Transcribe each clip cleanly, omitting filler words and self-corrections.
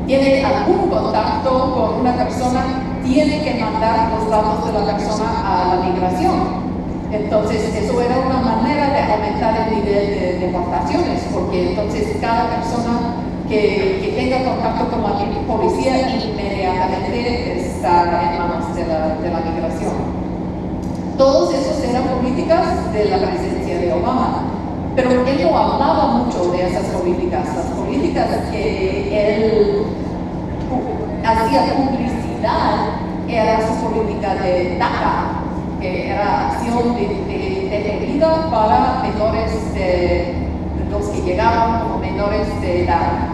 tiene algún contacto con una persona, tiene que mandar los datos de la persona a la migración. Entonces, eso era una manera de aumentar el nivel de deportaciones, porque entonces cada persona que tenga contacto con la policía inmediatamente está en manos de la migración. Todos esos eran políticas de la presidencia de Obama, pero él no hablaba mucho de esas políticas. Las políticas que él hacía publicidad era su política de DACA, que era acción detenida para menores de los que llegaban como menores de edad.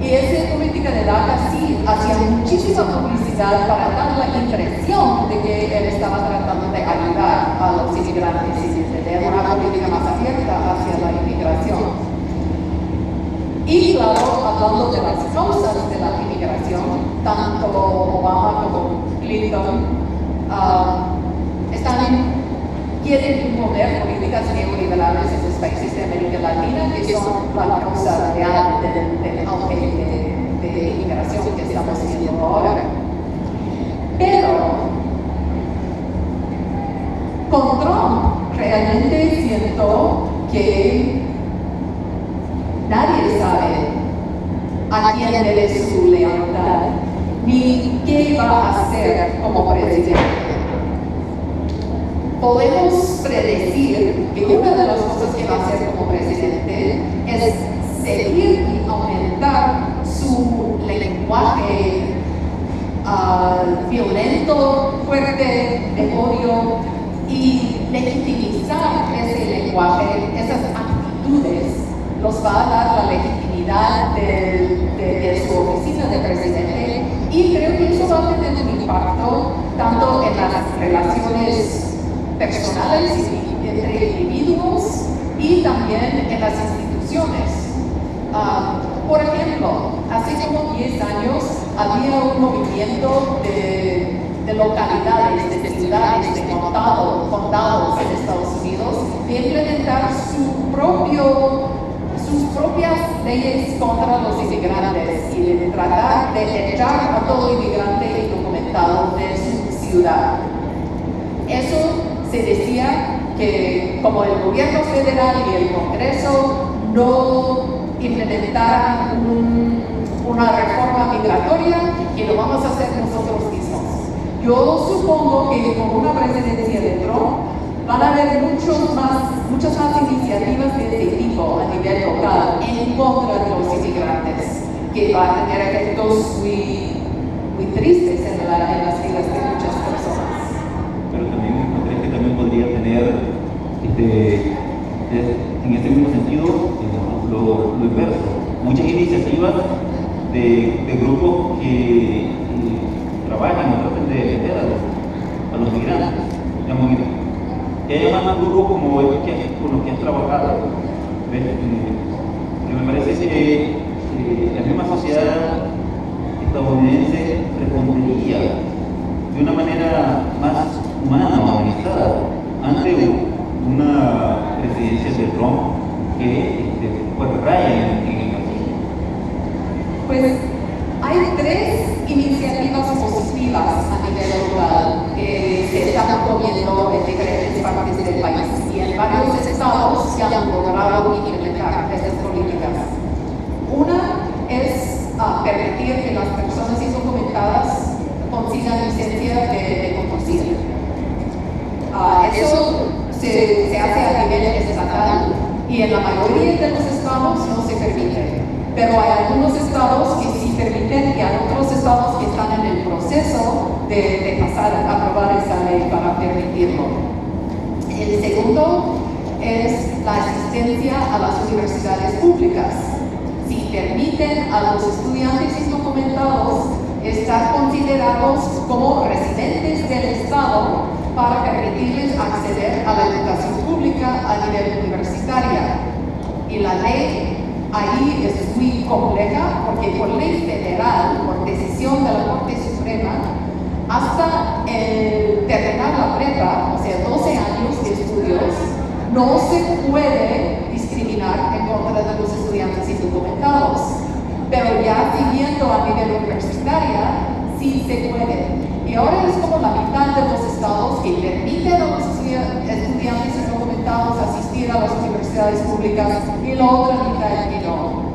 Y esa política de DACA sí hacía muchísima publicidad para dar la impresión de que él estaba tratando de ayudar a los inmigrantes y de tener una política más abierta hacia la inmigración. Y claro, hablando de las causas de la inmigración, tanto Obama como Clinton quieren imponer políticas neoliberales en los países de América Latina, que son la causa real del auge de inmigración que estamos viendo ahora. Pero con Trump realmente siento que nadie sabe a quién debe su lealtad, ni qué va a hacer como presidente. Podemos predecir que una de las cosas que va a hacer como presidente es seguir y aumentar su lenguaje violento, fuerte, de odio, y legitimizar ese lenguaje, esas actitudes, los va a dar la legitimidad de su oficina de presidente, y creo que eso va a tener un impacto tanto en las relaciones personales entre individuos y también en las instituciones. Por ejemplo, hace como 10 años había un movimiento de localidades, de ciudades, de condados en Estados Unidos, de implementar sus propias leyes contra los inmigrantes y de tratar de echar a todo inmigrante indocumentado de su ciudad. Eso se decía que como el gobierno federal y el Congreso no implementaran una reforma migratoria, que lo vamos a hacer nosotros mismos. Yo supongo que con una presidencia de Trump van a haber muchas más iniciativas de este tipo a nivel local en contra de los inmigrantes, que va a tener efectos muy tristes en las vidas de muchas personas. Pero también podría tener, en este mismo sentido, lo inverso. Muchas iniciativas de grupos que trabajan o tratan de defender a los migrantes. Digamos, que haya más grupos como estos con los que has trabajado. Que me parece que la misma sociedad estadounidense respondería de una manera más humana, humanizada, ante una presidencia de Trump que pues raya en el vacío. Pues hay 3 iniciativas positivas a nivel local que se están promoviendo en diferentes partes del país, y en varios estados se han logrado implementar estas políticas. Una es permitir que las personas indocumentadas consigan licencia de conducir. Eso se hace a nivel estatal y en la mayoría de los estados no se permite. Pero hay algunos estados que sí permiten y hay otros estados que están en el proceso de pasar a aprobar esa ley para permitirlo. El segundo es la asistencia a las universidades públicas. Si permiten a los estudiantes indocumentados estar considerados como residentes del estado para permitirles acceder a la educación pública a nivel universitaria. Y la ley ahí es muy compleja porque por ley federal, por decisión de la Corte Suprema, hasta terminar la prepa, o sea, 12 años de estudios, no se puede discriminar en contra de los estudiantes indocumentados. pero ya siguiendo a nivel universitaria, sí se puede. Y ahora es como la mitad de los estados que permiten a los estudiantes indocumentados asistir a las universidades públicas y la otra mitad que no.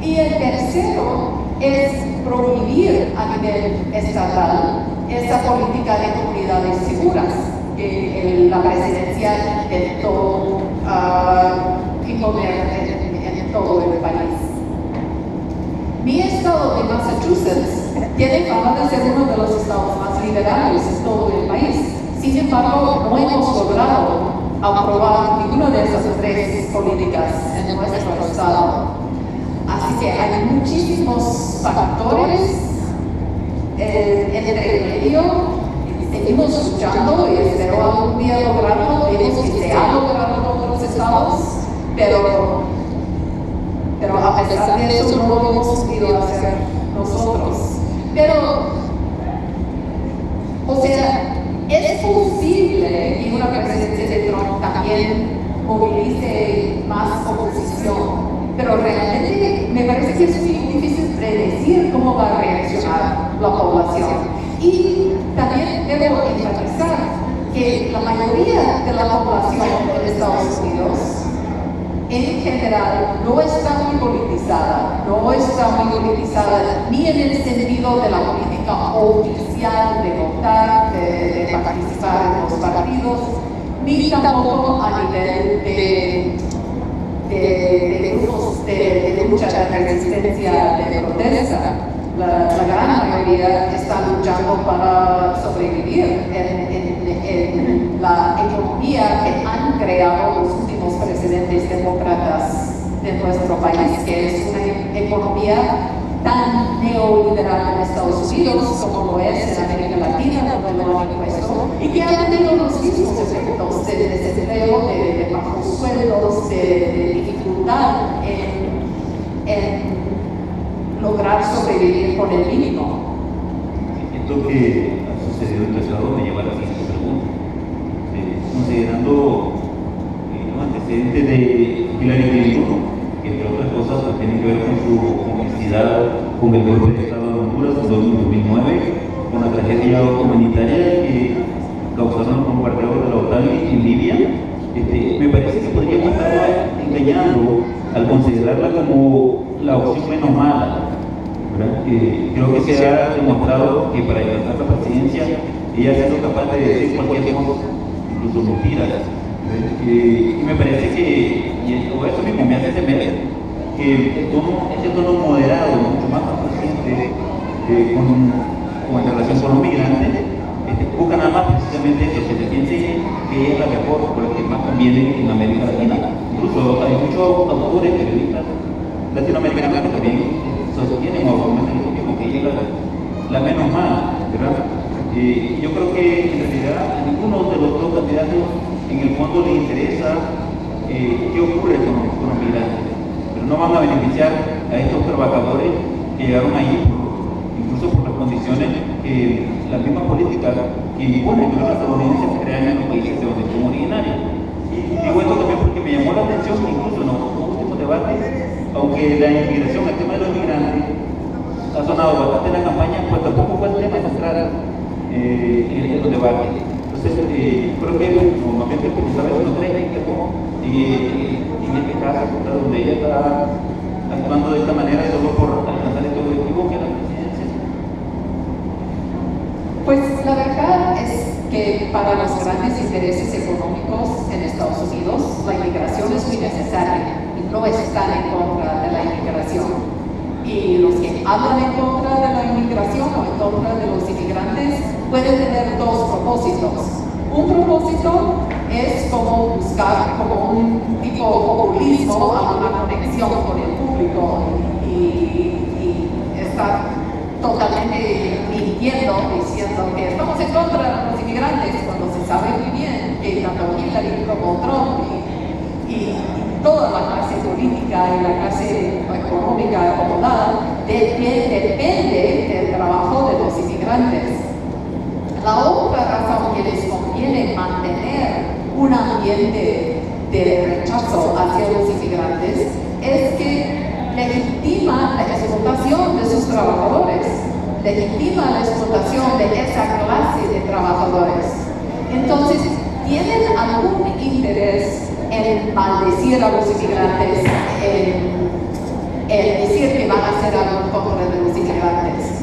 Y el tercero es prohibir a nivel estatal esa política de comunidades seguras que la presidencia intentó imponer en todo el país. Mi estado de Massachusetts tiene fama de ser uno de los estados más liberales en todo el país. Sin embargo, no hemos logrado aprobar ninguna de esas tres políticas en nuestro estado. Así que hay muchísimos factores entre medio. Seguimos luchando y espero algún día lograrlo. Vemos que se ha logrado en otros estados, pero a pesar de eso no lo hemos podido hacer nosotros. Pero, o sea, es posible que una presidencia de Trump también movilice más oposición, pero realmente me parece que es muy difícil predecir cómo va a reaccionar la población. Y también debo enfatizar que la mayoría de la población en Estados Unidos en general no está muy politizada, ni en el sentido de la política oficial de votar, de participar en los partidos, ni tampoco a nivel de grupos de lucha, de resistencia, de protesta. La gran mayoría está luchando para sobrevivir en la economía que han creado los últimos presidentes demócratas de nuestro país, que es una economía tan neoliberal en Estados Unidos como lo es en América Latina, donde lo han impuesto, y que ha tenido los mismos efectos de desempleo, de bajos sueldos, de dificultad en lograr sobrevivir con el mínimo. Esto que ha sucedido en tu estado me lleva a la siguiente pregunta. Considerando los antecedentes de Hillary Clinton, que entre otras cosas pues, tienen que ver con su complicidad con el golpe de Estado de Honduras en 2009, con la tragedia humanitaria que causaron los bombardeos de la OTAN en Libia, me parece que podríamos estar engañando al considerarla como la opción menos mala. Creo que se ha demostrado que para alcanzar la presidencia ella ha sido capaz de decir cualquier cosa, incluso mentiras. Y me parece que, y eso mismo me hace temer que ese tono moderado, mucho más paciente en relación con los migrantes, busca nada más precisamente eso, que se piense que ella es la mejor, por la que más conviene en América Latina. Incluso hay muchos autores, periodistas latinoamericanos que también sostienen o argumentan lo mismo, que ella es la menos mala, ¿verdad? Yo creo que en realidad a ninguno de los dos candidatos en el fondo le interesa qué ocurre con los migrantes, pero no van a beneficiar a estos trabajadores que llegaron ahí, incluso por las condiciones que las mismas políticas que imponen los estadounidenses se crean en los países de donde son originarios. Y digo esto también porque me llamó la atención que incluso en los últimos debates, aunque la inmigración, el tema de los migrantes, ha sonado bastante en la campaña, pues tampoco fue el tema central en los debates. Entonces, creo que normalmente como sabes, no creen que como en este caso, donde ella está actuando de esta manera solo por alcanzar este objetivo que es la presidencia. Pues la verdad es que para los grandes intereses económicos en Estados Unidos, la inmigración es muy necesaria y no están en contra de la inmigración. Y los que hablan en contra de la inmigración o en contra de los inmigrantes pueden tener dos propósitos. Un propósito es como buscar como un tipo de populismo, alguna conexión con el público y estar totalmente mintiendo, diciendo que estamos en contra de los inmigrantes, cuando se sabe muy bien que tanto Hillary como Trump y toda la clase política y la clase económica acomodada depende del trabajo de los inmigrantes. La otra razón que les conviene mantener un ambiente de rechazo hacia los inmigrantes es que legitima la explotación de sus trabajadores, legitima la explotación de esa clase de trabajadores. Entonces, ¿tienen algún interés en maldecir a los inmigrantes, en decir que van a hacer algo en contra de los inmigrantes?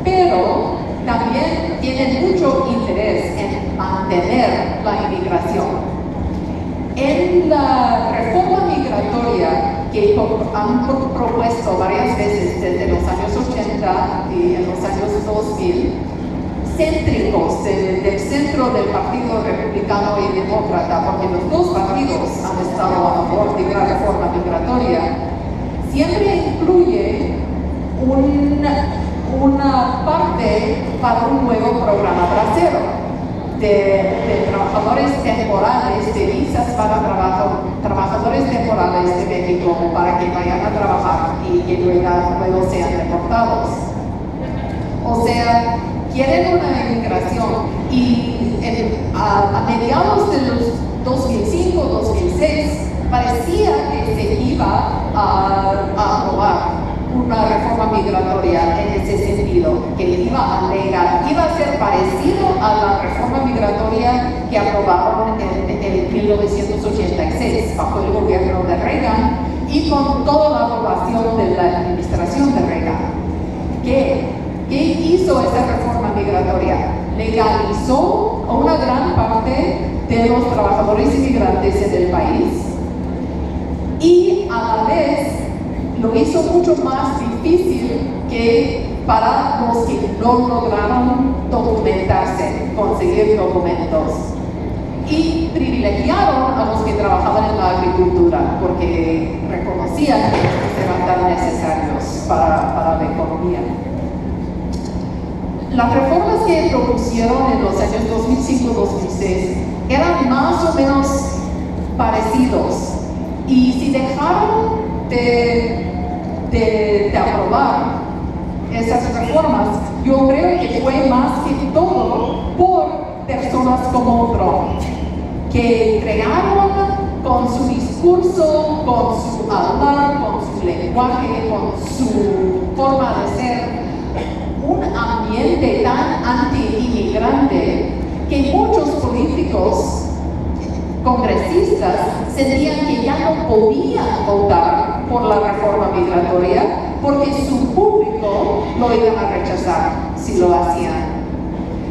Pero también tienen mucho interés en mantener la inmigración. En la reforma migratoria que han propuesto varias veces desde los años 80 y en los años 2000, céntricos del centro del Partido Republicano y Demócrata, porque los dos partidos han estado a favor de la reforma migratoria, siempre incluye una parte para un nuevo programa bracero de trabajadores temporales, de visas para trabajadores temporales de México para que vayan a trabajar y que luego sean deportados. O sea, quieren una inmigración y a mediados de los 2005-2006 parecía que se iba a aprobar una reforma migratoria en ese sentido, que iba a ser parecido a la reforma migratoria que aprobaron en 1986 bajo el gobierno de Reagan y con toda la aprobación de la administración de Reagan. ¿Qué hizo esa reforma migratoria? Legalizó a una gran parte de los trabajadores inmigrantes en el país y a la vez lo hizo mucho más difícil que para los que no lograron documentarse, conseguir documentos. Y privilegiaron a los que trabajaban en la agricultura porque reconocían que estos eran tan necesarios para la economía. Las reformas que propusieron en los años 2005-2006 eran más o menos parecidos y si dejaron de aprobar esas reformas, yo creo que fue más que todo por personas como Trump, que crearon con su discurso, con su hablar, con su lenguaje, con su forma de ser, un ambiente tan anti-inmigrante que muchos políticos congresistas sentían que ya no podían votar por la reforma migratoria porque su público lo iban a rechazar si lo hacían.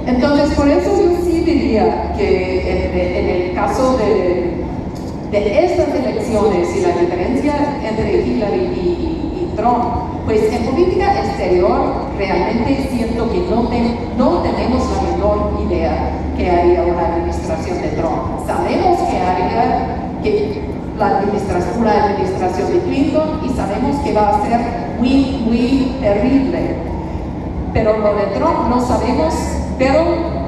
Entonces, por eso yo sí diría que en el caso de estas elecciones y la diferencia entre Hillary y Trump, pues en política exterior realmente siento que no tenemos la menor idea que haría una administración de Trump. Sabemos que haría una administración de Clinton y sabemos que va a ser muy, muy terrible. Pero lo de Trump no sabemos, pero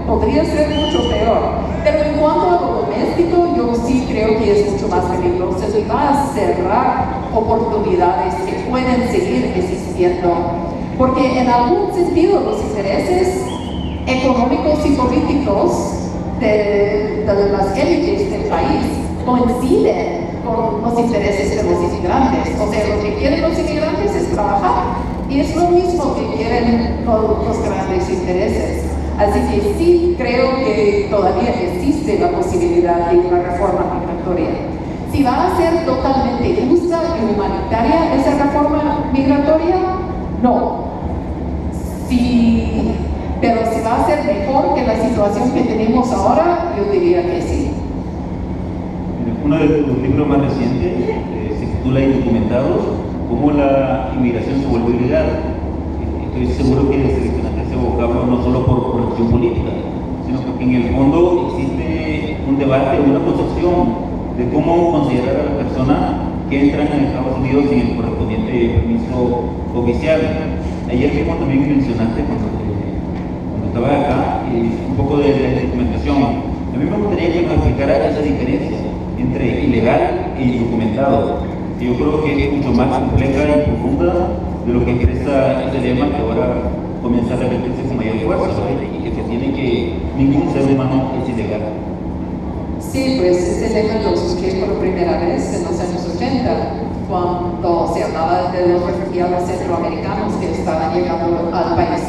podría ser mucho peor. Pero en cuanto a lo doméstico, yo sí creo que es mucho más peligroso y va a cerrar oportunidades que pueden seguir existiendo. Porque en algún sentido los intereses económicos y políticos de las élites del país coinciden con los intereses de los inmigrantes. O sea, lo que quieren los inmigrantes es trabajar y es lo mismo que quieren los grandes intereses. Así que sí creo que todavía existe la posibilidad de una reforma migratoria. Si va a ser totalmente justa y humanitaria esa reforma migratoria, no. Pero si va a ser mejor que la situación que tenemos ahora, yo diría que sí. Uno de tus libros más recientes se titula Indocumentados, cómo la inmigración se vuelve ilegal. Estoy seguro que seleccionaste ese vocablo no solo por cuestión política, sino porque en el fondo existe un debate, una concepción de cómo considerar a las personas que entran en Estados Unidos sin el correspondiente permiso oficial. Ayer mismo también mencionaste cuando estabas acá un poco de la documentación. A mí me gustaría que nos explicara esa diferencia entre ilegal e indocumentado, que yo creo que es mucho más compleja y profunda de lo que expresa este lema que ahora comienza a repetirse con mayor fuerza, ¿verdad? Y que tiene que ningún ser humano es ilegal. Sí, pues ese lema lo escuché por primera vez en los años 80, cuando se hablaba de los refugiados centroamericanos que estaban llegando al país,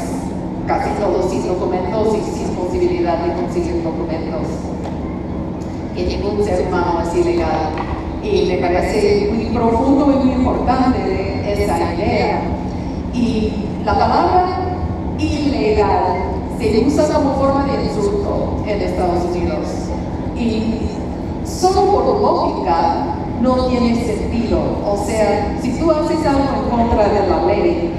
casi todos sin documentos y sin posibilidad de conseguir documentos. Que ningún ser humano es ilegal. Y me parece muy profundo y muy importante esa idea. Y la palabra ilegal se usa como forma de insulto en Estados Unidos. Y solo por lógica no tiene sentido. O sea, si tú haces algo en contra de la ley,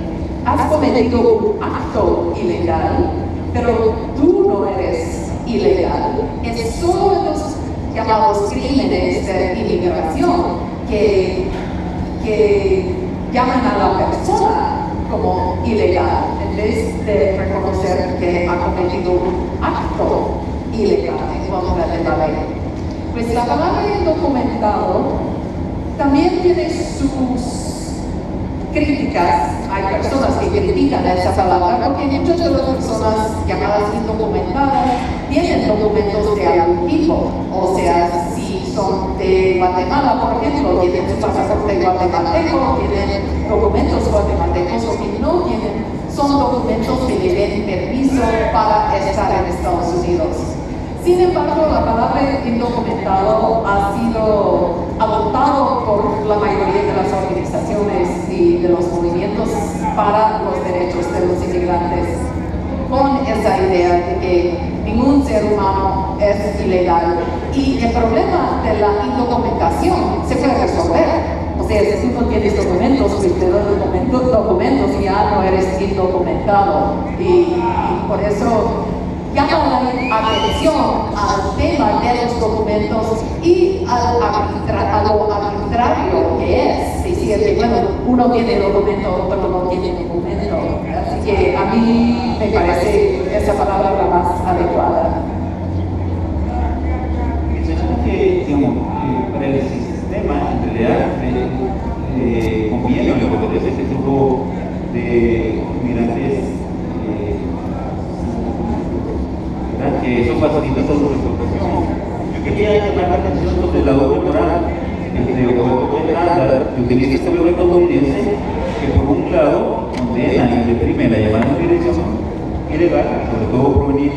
has cometido un acto ilegal, pero tú no eres ilegal. Es solo en los llamados crímenes de inmigración que llaman a la persona como ilegal en vez de reconocer que ha cometido un acto ilegal en contra de la ley. Pues la palabra indocumentado también tiene sus críticas. Hay personas que critican esa palabra porque muchas de las personas llamadas indocumentadas tienen documentos de algún tipo. O sea, si son de Guatemala, por ejemplo, tienen su pasaporte guatemalteco, tienen documentos guatemaltecos, o que no tienen, son documentos que le den permiso para estar en Estados Unidos. Sin embargo, la palabra indocumentado ha sido adoptado por la mayoría de las organizaciones y de los movimientos para los derechos de los inmigrantes, con esa idea de que ningún ser humano es ilegal. Y el problema de la indocumentación se puede resolver. O sea, si tú no tienes documentos, pues te dan documentos y ya no eres indocumentado. Y por eso llama la atención al tema de los documentos y a lo arbitrario que es. Decir que, bueno, uno tiene documento, otro no tiene documento. Así que a mí me parece esa palabra la más adecuada. Mencionamos que, digamos, para el sistema, en realidad, conviene o le favorece este tipo de inmigrantes. Que eso facilita su recuperación. Yo quería llamar la atención sobre la doble moral o doble estándar que utiliza este gobierno estadounidense, que por un lado condena y reprime la llamada migración ilegal, sobre todo provenir